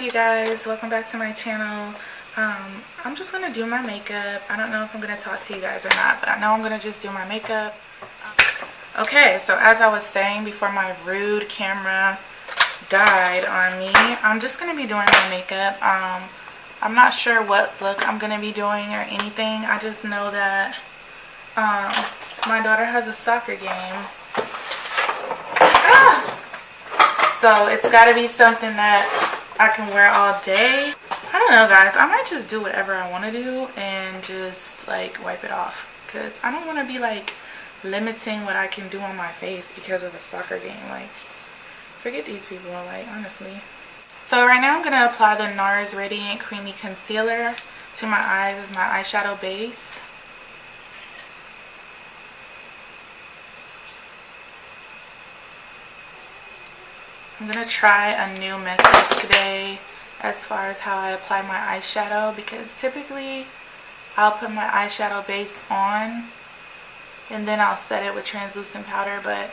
you guys? Welcome back to my channel. I'm just gonna do my makeup. I don't know if I'm gonna talk to you guys or not, but I know I'm gonna just do my makeup. Okay, so as I was saying before my rude camera died on me, I'm just gonna be doing my makeup. I'm not sure what look I'm gonna be doing or anything. I just know that my daughter has a soccer game. So it's got to be something that I can wear all day. I don't know, guys. I might just do whatever I want to do and just like wipe it off, because I don't want to be like limiting what I can do on my face because of a soccer game. Like, forget these people, like, honestly. So right now I'm going to apply the NARS Radiant Creamy Concealer to my eyes as my eyeshadow base. I'm going to try a new method today as far as how I apply my eyeshadow, because typically I'll put my eyeshadow base on and then I'll set it with translucent powder. But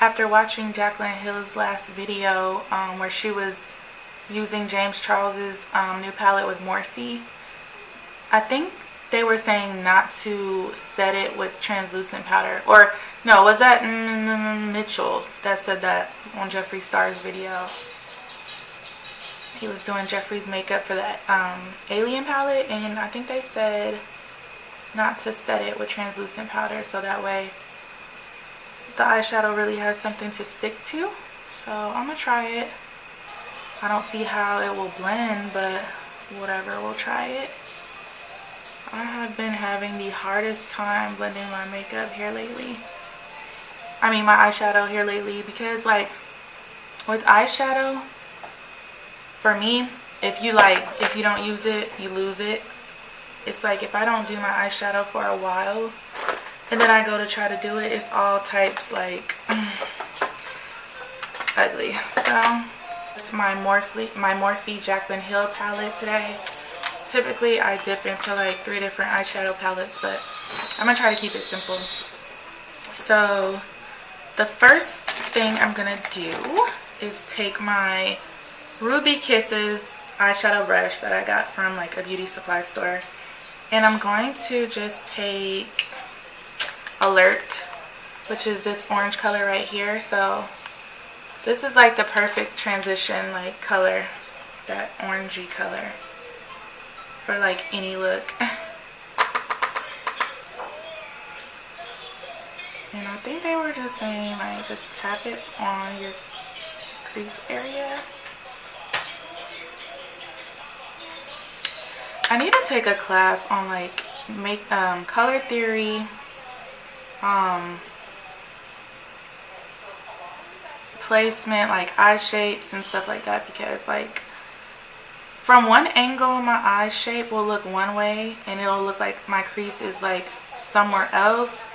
after watching Jaclyn Hill's last video where she was using James Charles's new palette with Morphe, I think they were saying not to set it with translucent powder. Or no, was that Mitchell that said that on Jeffree Star's video? He was doing Jeffree's makeup for the Alien palette, and I think they said not to set it with translucent powder, so that way the eyeshadow really has something to stick to. So I'm gonna try it. I don't see how it will blend, but whatever, we'll try it. I have been having the hardest time blending my makeup here lately. I mean my eyeshadow here lately, because like with eyeshadow, for me, if you don't use it, you lose it. It's like if I don't do my eyeshadow for a while and then I go to try to do it, it's all types like ugly. So it's my Morphe Jaclyn Hill palette today. Typically I dip into like 3 different eyeshadow palettes, but I'm gonna try to keep it simple. So the first thing I'm gonna do is take my Ruby Kisses eyeshadow brush that I got from like a beauty supply store, and I'm going to just take Alert, which is this orange color right here. So this is like the perfect transition like color, that orangey color, for like any look. And I think they were just saying like just tap it on your crease area. I need to take a class on like color theory, placement, like eye shapes and stuff like that, because like from one angle my eye shape will look one way and it'll look like my crease is like somewhere else.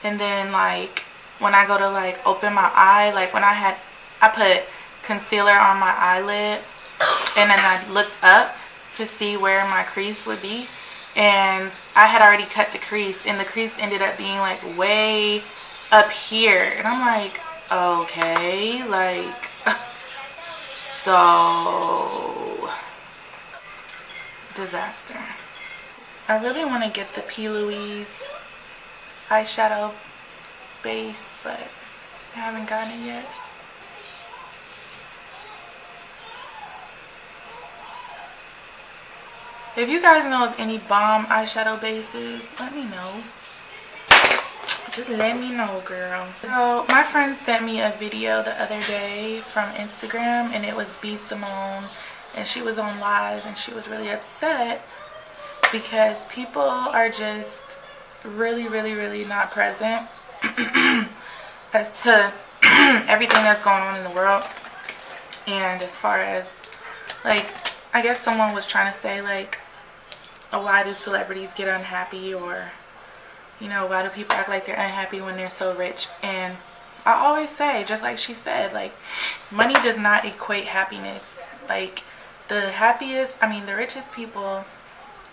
And then like when I go to like open my eye, like when I put concealer on my eyelid and then I looked up to see where my crease would be, and I had already cut the crease, and the crease ended up being like way up here, and I'm like, okay, like so disaster. I really want to get the P. Louise eyeshadow base, but I haven't gotten it yet. If you guys know of any bomb eyeshadow bases, let me know. Just let me know, girl. So my friend sent me a video the other day from Instagram, and it was B. Simone, and she was on live, and she was really upset because people are just really not present as to everything that's going on in the world. And as far as like, I guess someone was trying to say like, oh, why do celebrities get unhappy, or you know, why do people act like they're unhappy when they're so rich? And I always say, just like she said, like, money does not equate happiness. Like, the happiest, I mean the richest people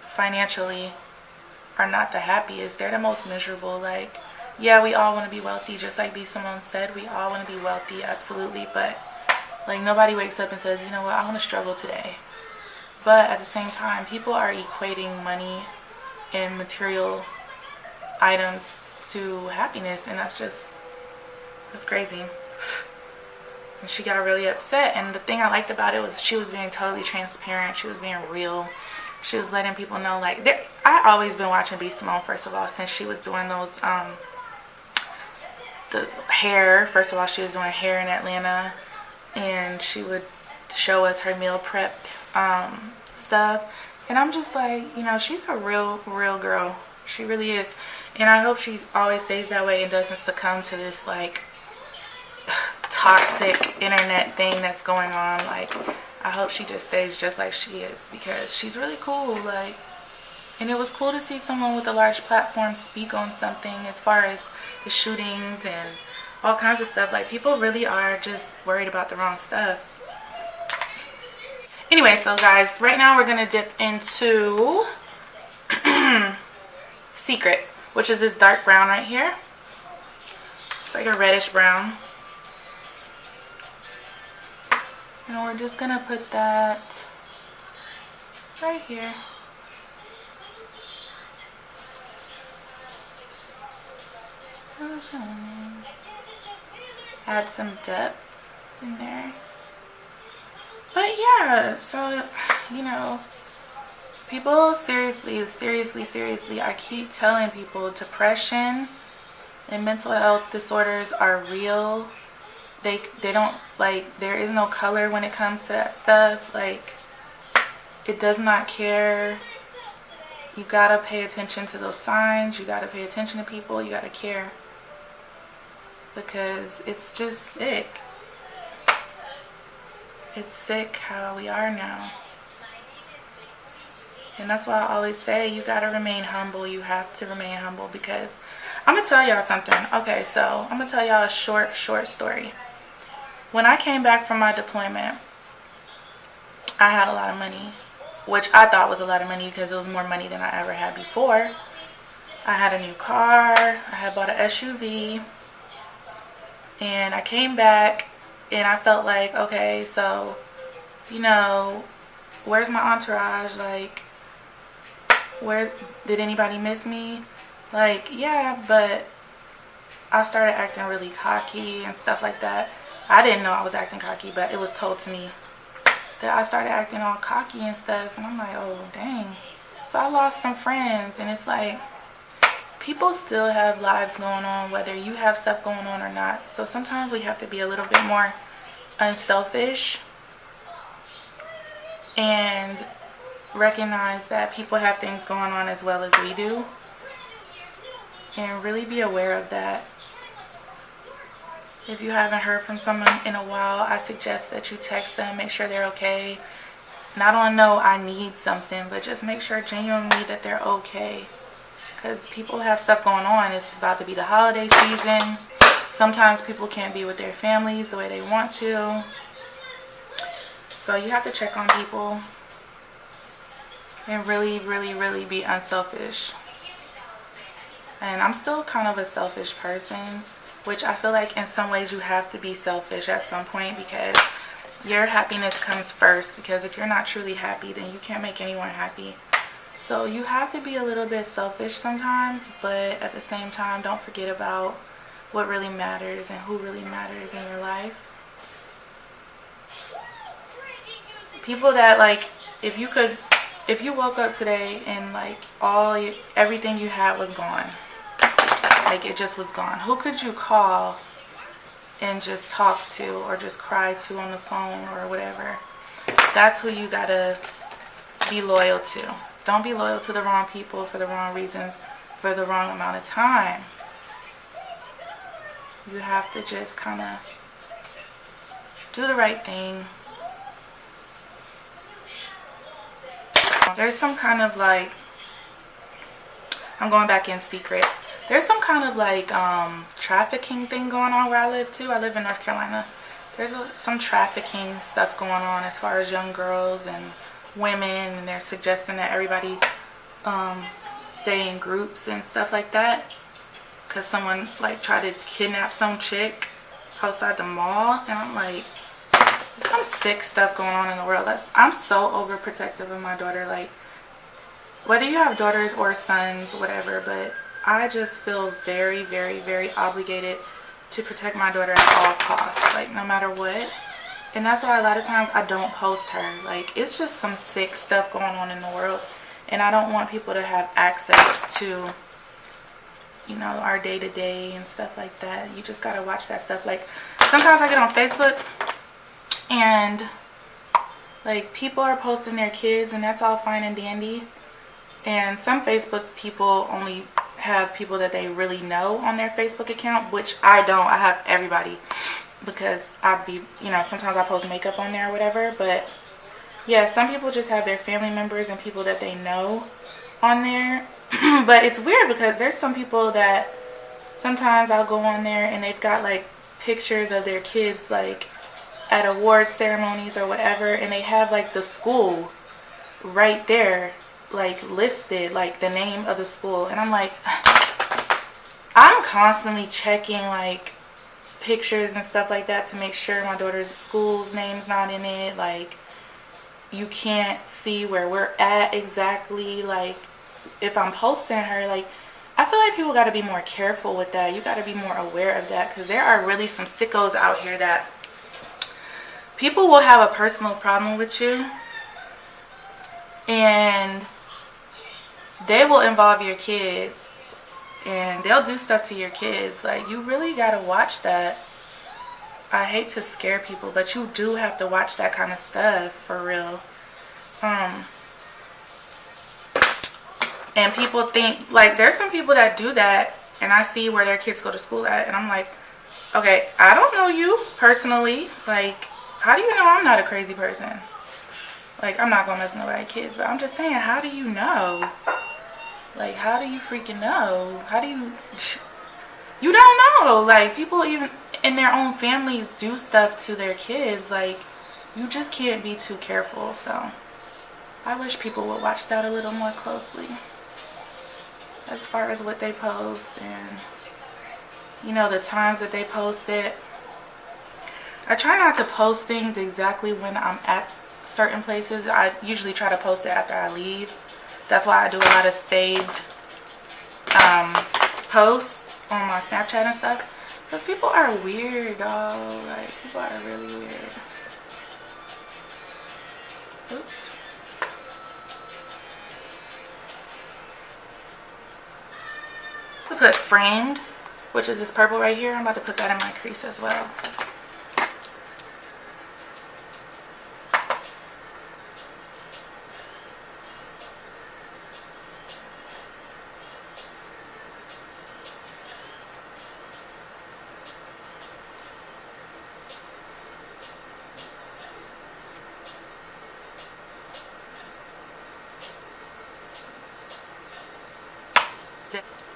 financially are not the happiest. They're the most miserable. Like, yeah, we all want to be wealthy, just like B. Simone said, we all want to be wealthy, absolutely, but like nobody wakes up and says, you know what, I want to struggle today. But at the same time, people are equating money and material items to happiness, and that's crazy. And she got really upset, and the thing I liked about it was she was being totally transparent. She was being real. She was letting people know, like, I always been watching B Simone, first of all, since she was doing those the hair. First of all, she was doing hair in Atlanta, and she would show us her meal prep stuff, and I'm just like, you know, she's a real girl. She really is. And I hope she always stays that way and doesn't succumb to this like toxic internet thing that's going on. Like, I hope she just stays just like she is, because she's really cool. Like, and it was cool to see someone with a large platform speak on something as far as the shootings and all kinds of stuff. Like, people really are just worried about the wrong stuff. Anyway, so guys, right now we're gonna dip into Secret, which is this dark brown right here. It's like a reddish brown. And we're just gonna put that right here. Add some depth in there. But yeah, so, you know, people, seriously, I keep telling people depression and mental health disorders are real. They don't, like, there is no color when it comes to that stuff. Like, it does not care. You gotta pay attention to those signs. You gotta pay attention to people. You gotta care, because it's just sick. It's sick how we are now. And that's why I always say you gotta remain humble. You have to remain humble, because I'm gonna tell y'all something. Okay, so I'm gonna tell y'all a short story. When I came back from my deployment, I had a lot of money, which I thought was a lot of money because it was more money than I ever had before. I had a new car. I had bought an SUV. And I came back and I felt like, okay, so, you know, where's my entourage? Like, where did anybody miss me? Like, yeah, but I started acting really cocky and stuff like that. I didn't know I was acting cocky, but it was told to me that I started acting all cocky and stuff. And I'm like, oh, dang. So I lost some friends, and it's like, people still have lives going on, whether you have stuff going on or not. So sometimes we have to be a little bit more unselfish and recognize that people have things going on as well as we do, and really be aware of that. If you haven't heard from someone in a while, I suggest that you text them, make sure they're okay. Not on no I need something, but just make sure genuinely that they're okay. Because people have stuff going on. It's about to be the holiday season. Sometimes people can't be with their families the way they want to. So you have to check on people and really be unselfish. And I'm still kind of a selfish person, which I feel like in some ways you have to be selfish at some point, because your happiness comes first. Because if you're not truly happy, then you can't make anyone happy. So you have to be a little bit selfish sometimes, but at the same time, don't forget about what really matters and who really matters in your life. People that, like, if you woke up today and like everything you had was gone, like it just was gone, who could you call and just talk to or just cry to on the phone or whatever? That's who you gotta be loyal to. Don't be loyal to the wrong people for the wrong reasons for the wrong amount of time. You have to just kind of do the right thing. There's some kind of like, I'm going back in Secret. There's some kind of like trafficking thing going on where I live too. I live in North Carolina. There's some trafficking stuff going on as far as young girls and women, and they're suggesting that everybody stay in groups and stuff like that, because someone like tried to kidnap some chick outside the mall. And I'm like, some sick stuff going on in the world. I'm so overprotective of my daughter. Like, whether you have daughters or sons, whatever, but I just feel very, very, very obligated to protect my daughter at all costs, like no matter what. And that's why a lot of times I don't post her. Like, it's just some sick stuff going on in the world, and I don't want people to have access to, you know, our day-to-day and stuff like that. You just gotta watch that stuff. Like, sometimes I get on Facebook and like people are posting their kids, and that's all fine and dandy. And some Facebook people only have people that they really know on their Facebook account, which I don't. I have everybody, because you know, sometimes I post makeup on there or whatever. But yeah, some people just have their family members and people that they know on there. But it's weird because there's some people that sometimes I'll go on there and they've got like pictures of their kids like at award ceremonies or whatever, and they have like the school right there, like listed, like the name of the school. And I'm like, I'm constantly checking like pictures and stuff like that to make sure my daughter's school's name's not in it. Like, you can't see where we're at exactly. Like, if I'm posting her, like, I feel like people got to be more careful with that. You got to be more aware of that, because there are really some sickos out here that people will have a personal problem with you and they will involve your kids and they'll do stuff to your kids. Like, you really got to watch that. I hate to scare people, but you do have to watch that kind of stuff for real. And people think, like, there's some people that do that, and I see where their kids go to school at, and I'm like, okay, I don't know you personally. Like, how do you know I'm not a crazy person? Like, I'm not gonna mess with nobody's kids, but I'm just saying, how do you know? Like, how do you freaking know? How do you... You don't know. Like, people even in their own families do stuff to their kids. Like, you just can't be too careful. So, I wish people would watch that a little more closely as far as what they post and, you know, the times that they post it. I try not to post things exactly when I'm at certain places. I usually try to post it after I leave. That's why I do a lot of saved posts on my Snapchat and stuff. Because people are weird, dog. Like, people are really weird. Oops. To put framed, which is this purple right here, I'm about to put that in my crease as well.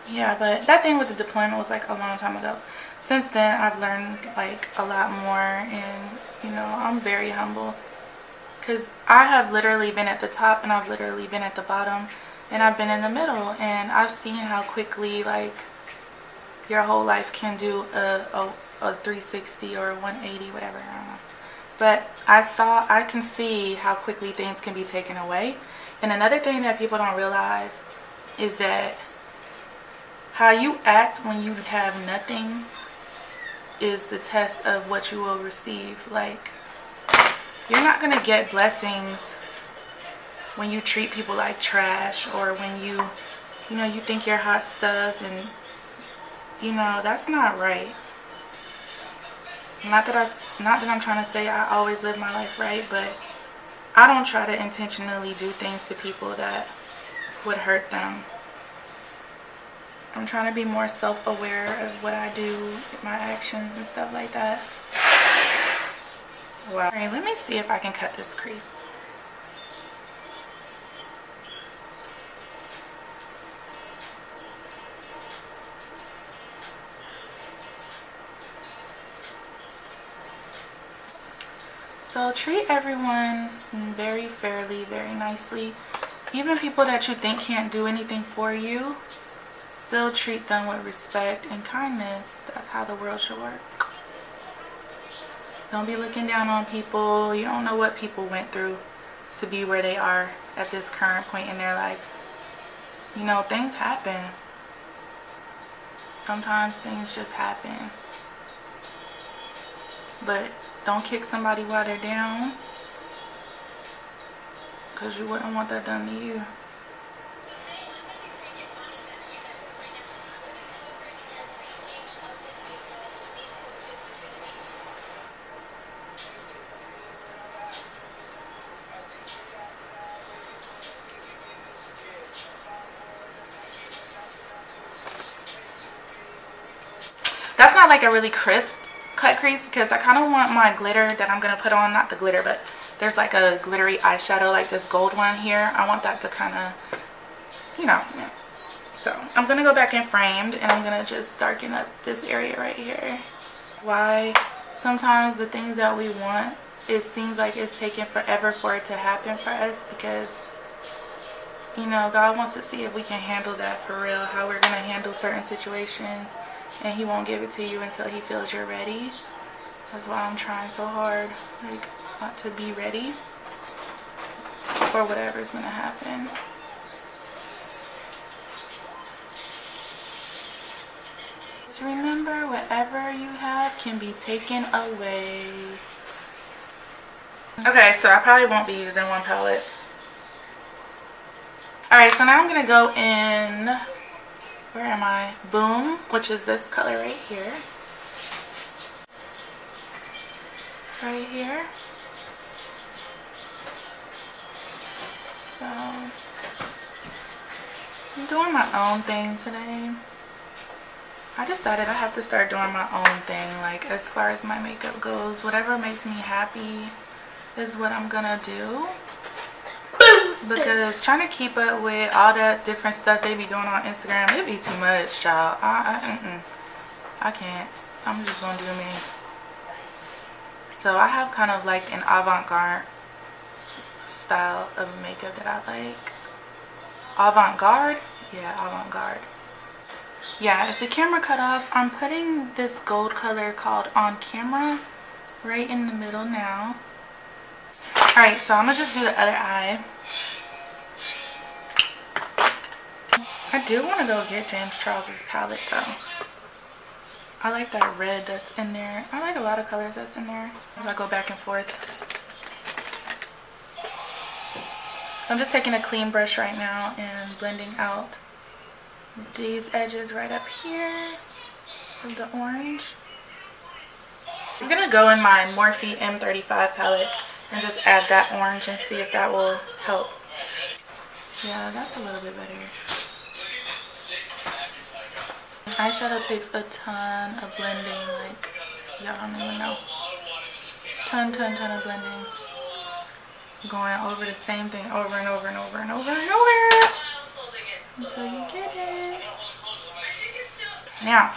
Yeah, but that thing with the deployment was like a long time ago. Since then, I've learned like a lot more, and you know, I'm very humble, because I have literally been at the top and I've literally been at the bottom, and I've been in the middle, and I've seen how quickly like your whole life can do a 360 or a 180, whatever, I don't know. But I can see how quickly things can be taken away. And another thing that people don't realize is that how you act when you have nothing is the test of what you will receive. Like, you're not gonna get blessings when you treat people like trash, or when you know, you think you're hot stuff, and you know, that's not right. Not that I'm trying to say I always live my life right, but I don't try to intentionally do things to people that would hurt them. I'm trying to be more self-aware of what I do, my actions and stuff like that. Wow. Alright, let me see if I can cut this crease. So treat everyone very fairly, very nicely. Even people that you think can't do anything for you, still treat them with respect and kindness. That's how the world should work. Don't be looking down on people. You don't know what people went through to be where they are at this current point in their life. You know, things happen. Sometimes things just happen. But don't kick somebody while they're down, because you wouldn't want that done to you. That's not like a really crisp cut crease, because I kind of want my glitter that I'm going to put on, not the glitter, but there's like a glittery eyeshadow like this gold one here. I want that to kind of, you know. So I'm going to go back in framed and I'm going to just darken up this area right here. Why sometimes the things that we want, it seems like it's taking forever for it to happen for us, because, you know, God wants to see if we can handle that for real, how we're going to handle certain situations. And he won't give it to you until he feels you're ready. That's why I'm trying so hard, like, not to be ready for whatever's gonna happen. Just remember, whatever you have can be taken away. Okay, so I probably won't be using one palette. Alright, so now I'm gonna go in, where am I? Boom, which is this color right here. Right here. So, I'm doing my own thing today. I decided I have to start doing my own thing, like as far as my makeup goes. Whatever makes me happy is what I'm gonna do. Because trying to keep up with all that different stuff they be doing on Instagram, it'd be too much, child. I can't. I'm just gonna do me. So I have kind of like an avant-garde style of makeup that I like. Avant-garde? Yeah, avant-garde. Yeah, if the camera cut off, I'm putting this gold color called On Camera right in the middle now. Alright, so I'm gonna just do the other eye. I do want to go get James Charles's palette though. I like that red that's in there. I like a lot of colors that's in there as I go back and forth. I'm just taking a clean brush right now and blending out these edges right up here of the orange. I'm gonna go in my Morphe M35 palette and just add that orange and see if that will help. Yeah, that's a little bit better. Eyeshadow takes a ton of blending, like, y'all don't even know. Ton of blending. Going over the same thing over and over and over and over and over until you get it. Now,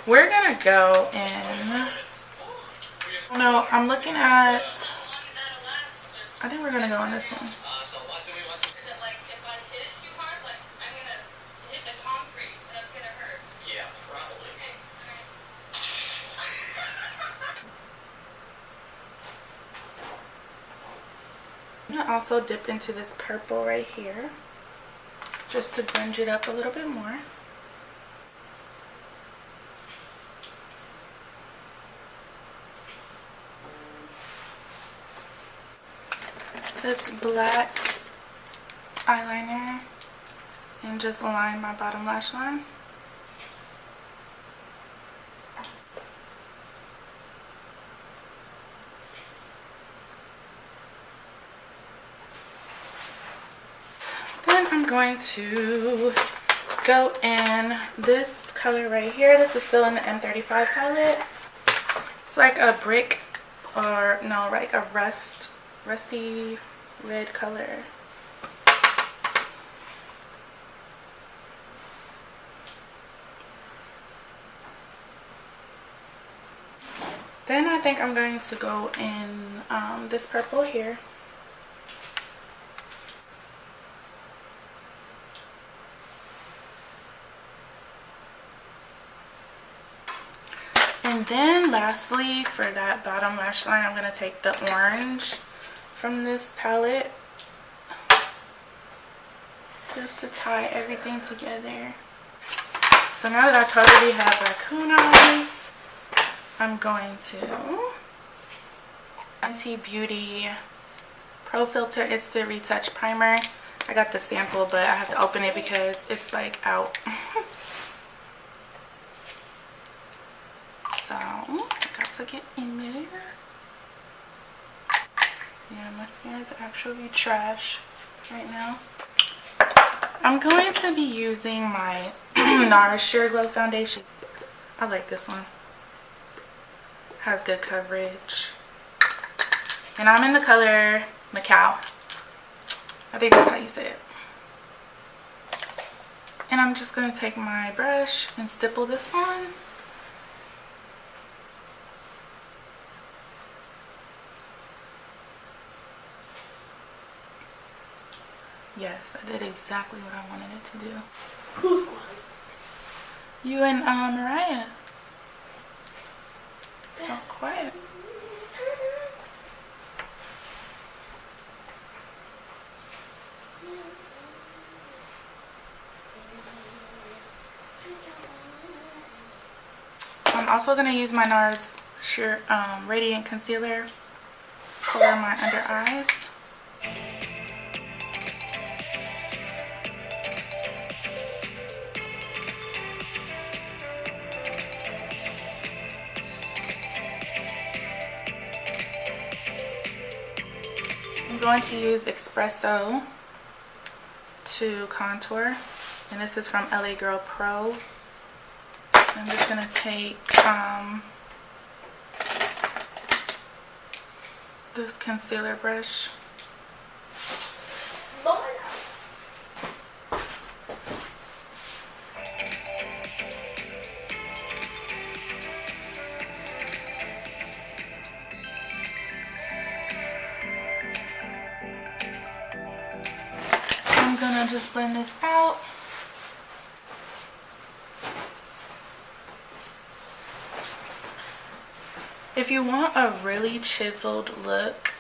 we're gonna go in. No, I'm looking at, I think we're gonna go on this one. I'm gonna also dip into this purple right here just to grunge it up a little bit more. This black eyeliner and just align my bottom lash line. Then I'm going to go in this color right here. This is still in the M35 palette. It's like a brick, or no, like a rusty red color. Then I think I'm going to go in this purple here. And then lastly, for that bottom lash line, I'm going to take the orange from this palette just to tie everything together. So now that I totally have raccoon eyes, I'm going to Fenty Beauty Pro Filter Instant Retouch Primer. I got the sample, but I have to open it because it's like out. So I got to get in there. Yeah, my skin is actually trash right now. I'm going to be using my NARS Sheer Glow foundation. I like this one. Has good coverage. And I'm in the color Macao. I think that's how you say it. And I'm just going to take my brush and stipple this on. Yes, I did exactly what I wanted it to do. Who's lying? You and Mariah. So quiet. I'm also going to use my NARS Sheer Radiant Concealer for my under eyes. I'm going to use Espresso to contour, and this is from LA Girl Pro. I'm just going to take this concealer brush. I'm gonna just blend this out. If you want a really chiseled look,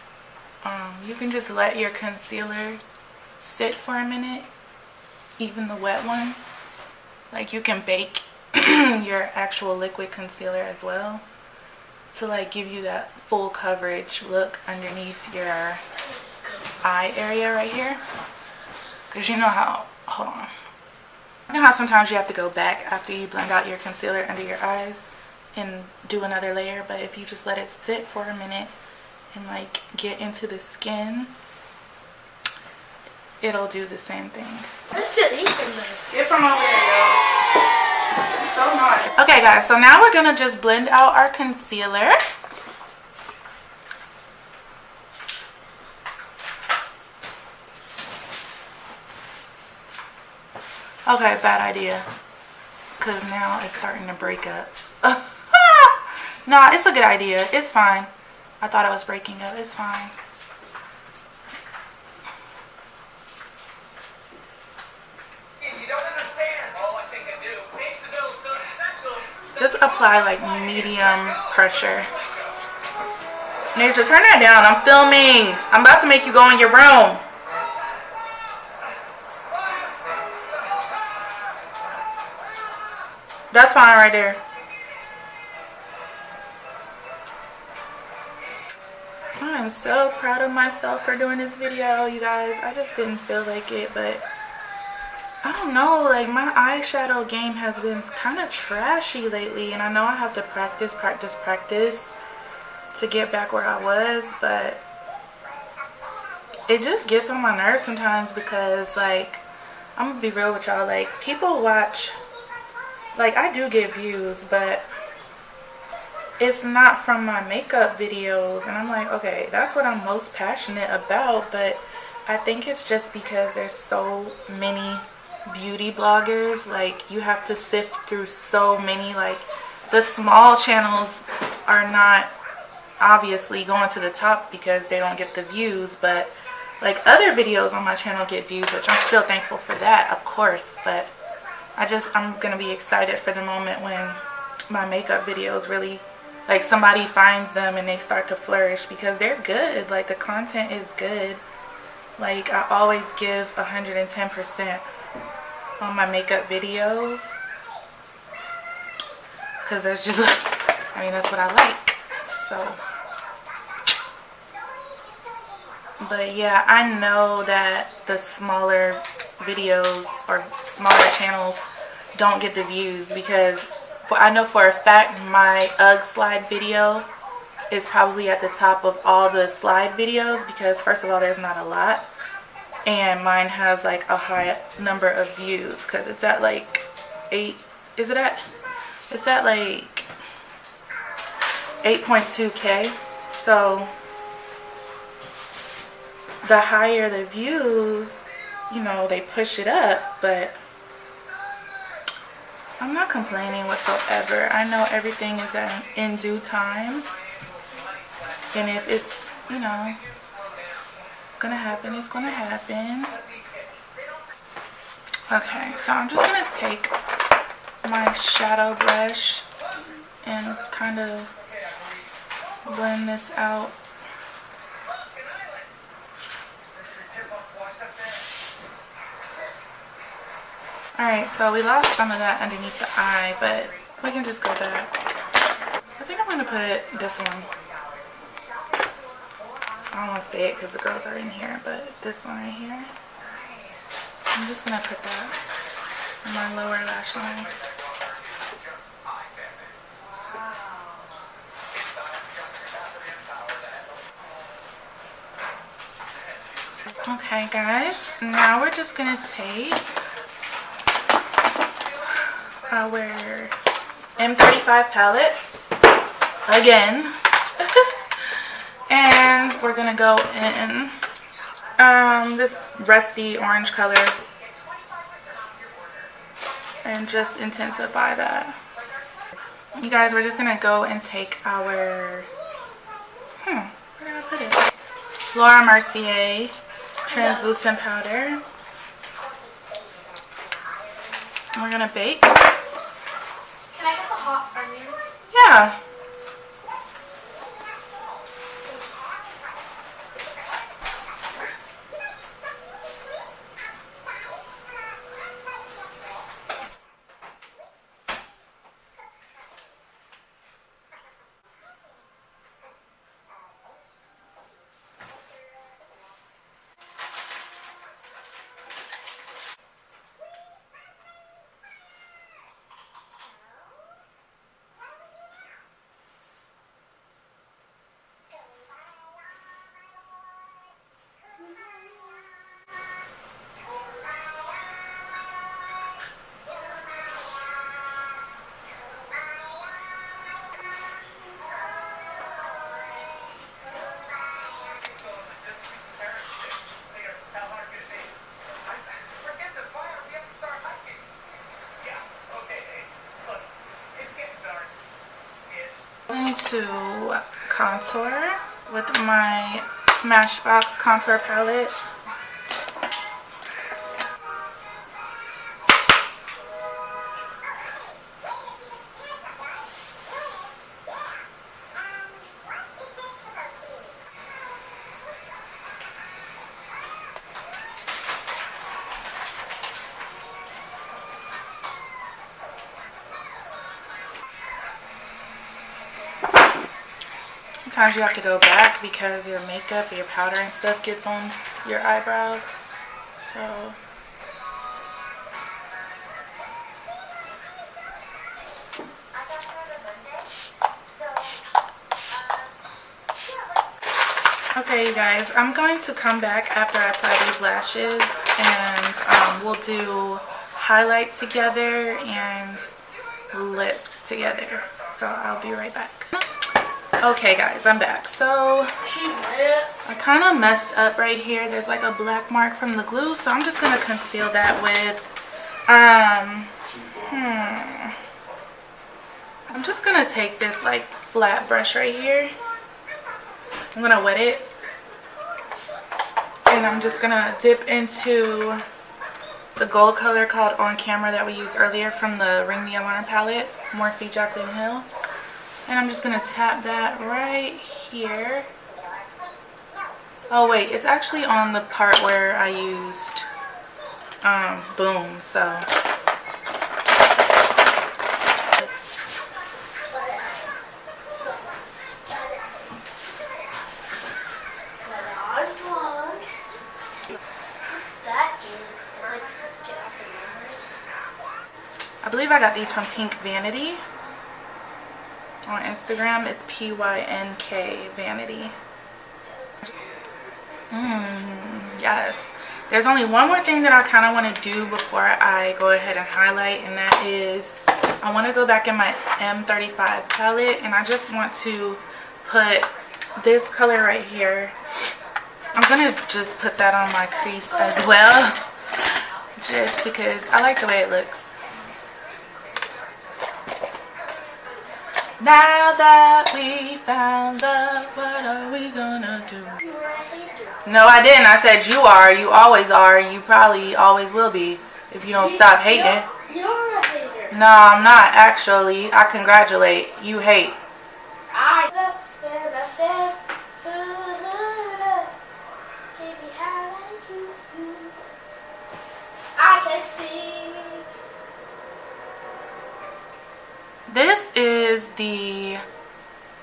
you can just let your concealer sit for a minute, even the wet one. Like, you can bake your actual liquid concealer as well to like give you that full coverage look underneath your eye area right here. Because you know how, hold on. You know how sometimes you have to go back after you blend out your concealer under your eyes and do another layer, but if you just let it sit for a minute and like get into the skin, it'll do the same thing. Let's get these from there. Get from over there, yo. I'm so naughty. Okay guys, so now we're gonna just blend out our concealer. Okay, bad idea, because now it's starting to break up. Nah, it's a good idea. It's fine. I thought it was breaking up. It's fine. You don't understand. Oh, I think I do. Makes the dough so special. Just apply like medium pressure. Nasia, turn that down. I'm filming. I'm about to make you go in your room. That's fine right there. I am so proud of myself for doing this video, you guys. I just didn't feel like it, but I don't know, like my eyeshadow game has been kind of trashy lately, and I know I have to practice to get back where I was, but it just gets on my nerves sometimes because, like, I'm gonna be real with y'all, like, people watch, like, I do get views, but it's not from my makeup videos, and I'm like, okay, that's what I'm most passionate about, but I think it's just because there's so many beauty bloggers. Like, you have to sift through so many. Like, the small channels are not obviously going to the top because they don't get the views, but like other videos on my channel get views, which I'm still thankful for that, of course, but I'm gonna be excited for the moment when my makeup videos really, like, somebody finds them and they start to flourish, because they're good. Like, the content is good. Like, I always give 110% on my makeup videos, because that's just, I mean, that's what I like. So, but yeah, I know that the smaller videos or smaller channels don't get the views, because I know for a fact my UGG slide video is probably at the top of all the slide videos, because first of all, there's not a lot, and mine has like a high number of views, because it's at like 8, is it at, it's at like 8.2k. So the higher the views, you know, they push it up. But I'm not complaining whatsoever. I know everything is in due time, and if it's, you know, gonna happen, it's gonna happen. Okay, so I'm just gonna take my shadow brush and kind of blend this out. Alright, so we lost some of that underneath the eye, but we can just go back. I think I'm going to put this one. I don't want to say it because the girls are in here, but this one right here. I'm just going to put that on my lower lash line. Okay, guys, now we're just going to take our M35 palette again, and we're gonna go in this rusty orange color and just intensify that. You guys, we're just gonna go and take our where did I put it? Laura Mercier translucent powder. And we're gonna bake. Can I get the hot onions? Yeah. To contour with my Smashbox contour palette. Sometimes you have to go back because your makeup, your powder and stuff gets on your eyebrows. So okay, you guys, I'm going to come back after I apply these lashes, and we'll do highlight together and lips together. So I'll be right back. Okay guys, I'm back. So I kind of messed up right here. There's like a black mark from the glue, so I'm just gonna conceal that with I'm just gonna take this like flat brush right here. I'm gonna wet it, and I'm just gonna dip into the gold color called On Camera that we used earlier from the Ring the Alarm palette, Morphe Jaclyn Hill. And I'm just going to tap that right here. Oh wait, it's actually on the part where I used Boom, so. I believe I got these from Pink Vanity. On Instagram, it's PYNK Vanity. Yes. There's only one more thing that I kind of want to do before I go ahead and highlight, and that is I want to go back in my M35 palette, and I just want to put this color right here. I'm going to just put that on my crease as well, just because I like the way it looks. Now that we found love, what are we gonna do? No, I didn't. I said you are. You always are. You probably always will be if you don't stop hating. You're a hater. No, I'm not actually. I congratulate. You hate. This is the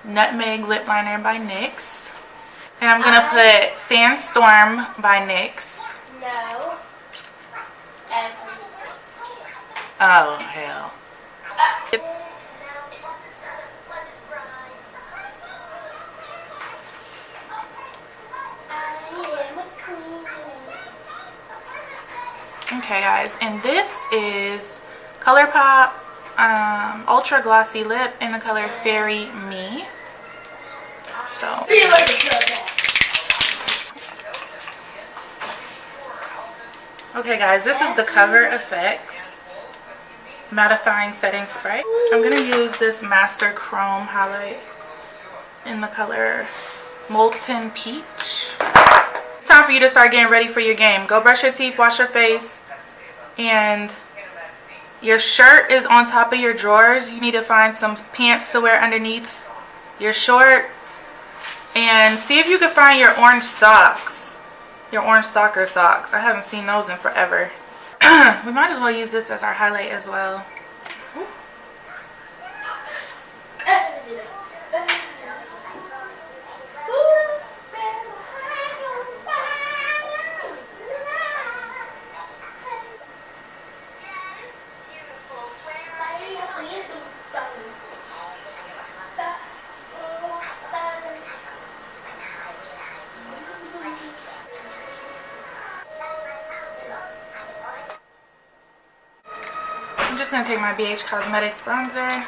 Nutmeg Lip Liner by NYX. And I'm going to put Sandstorm by NYX. No. Oh, hell. Okay, guys. And this is ColourPop Ultra Glossy Lip in the color Fairy Me. So. Okay, guys, this is the Cover FX Mattifying Setting Spray. I'm going to use this Master Chrome highlight in the color Molten Peach. It's time for you to start getting ready for your game. Go brush your teeth, wash your face, and your shirt is on top of your drawers. You need to find some pants to wear underneath your shorts. And see if you can find your orange socks. Your orange soccer socks. I haven't seen those in forever. We might as well use this as our highlight as well. I'm just going to take my BH Cosmetics bronzer.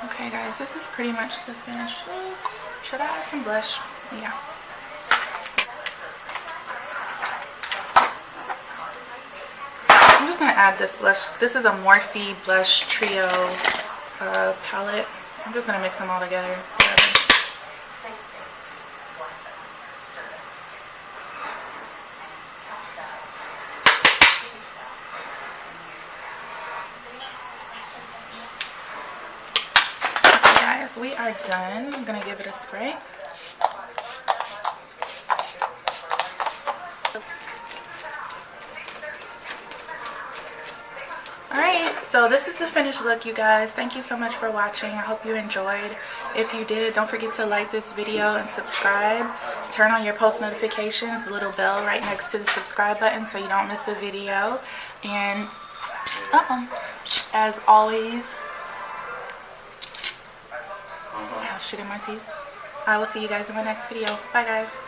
Okay guys, this is pretty much the finished look. Should I add some blush? Yeah. I'm just going to add this blush. This is a Morphe Blush Trio palette. I'm just going to mix them all together. Okay guys, we are done. I'm going to give it a spray. Alright, so this is the finished look, you guys. Thank you so much for watching. I hope you enjoyed. If you did, don't forget to like this video and subscribe. Turn on your post notifications, the little bell right next to the subscribe button so you don't miss a video. And, as always, I have shit in my teeth. I will see you guys in my next video. Bye, guys.